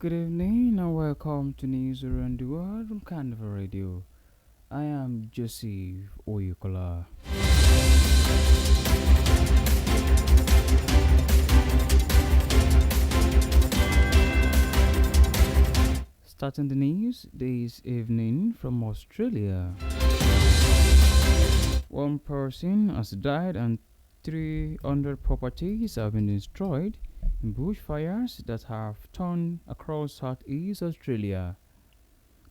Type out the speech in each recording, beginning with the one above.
Good evening and welcome to News Around the World from Carnival Radio. I am Joseph Oyukola. Starting the news this evening from Australia. One person has died and 300 properties have been destroyed in bushfires that have torn across southeast Australia.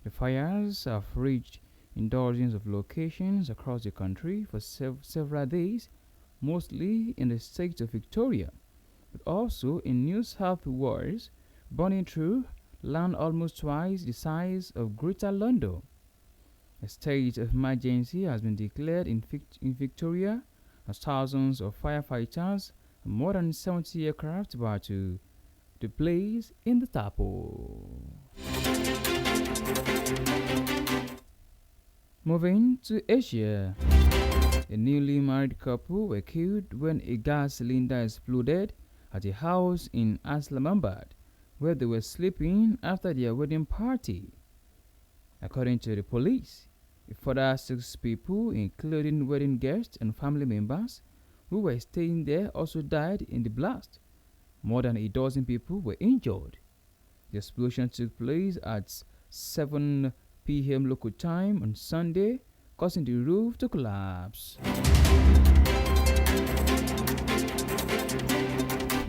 The fires have reached in dozens of locations across the country for several days, mostly in the state of Victoria, but also in New South Wales, burning through land almost twice the size of Greater London. A state of emergency has been declared in Victoria as thousands of firefighters and more than 70 aircraft were to the blaze in the Tapo. Moving to Asia, a newly married couple were killed when a gas cylinder exploded at a house in Islamabad, where they were sleeping after their wedding party. According to the police, a further 6 people, including wedding guests and family members who were staying there, also died in the blast. More than a dozen people were injured. The explosion took place at 7 p.m. local time on Sunday, causing the roof to collapse.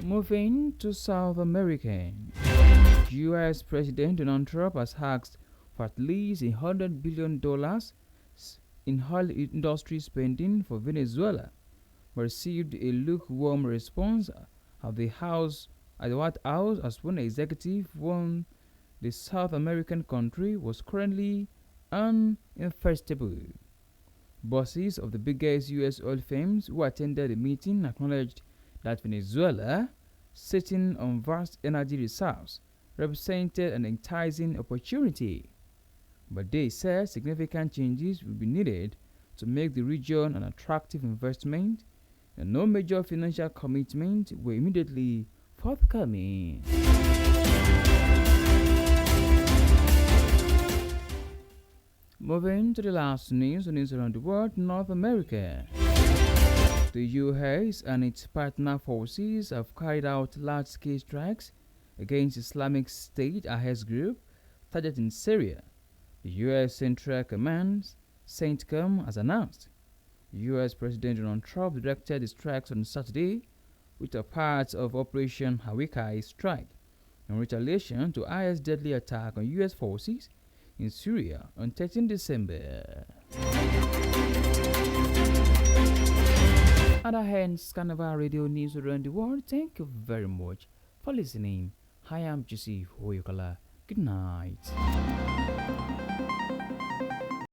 Moving to South America, U.S. President Donald Trump has asked for at least $100 billion in oil industry spending for Venezuela, but received a lukewarm response at the White House as one executive warned the South American country was currently uninvestable. Bosses of the biggest U.S. oil firms who attended the meeting acknowledged that Venezuela, sitting on vast energy reserves, represented an enticing opportunity. But they said significant changes will be needed to make the region an attractive investment, and no major financial commitments were immediately forthcoming. Moving to the last news around the world, North America. The U.S. and its partner forces have carried out large-scale strikes against Islamic State IS group targeting Syria. The U.S. Central Command, CENTCOM, has announced. U.S. President Donald Trump directed the strikes on Saturday, which are part of Operation Hawkeye strike, in retaliation to IS deadly attack on U.S. forces in Syria on 13 December. And that ends Carnival Radio News around the world. Thank you very much for listening. I am Joseph Oyukola. Good night.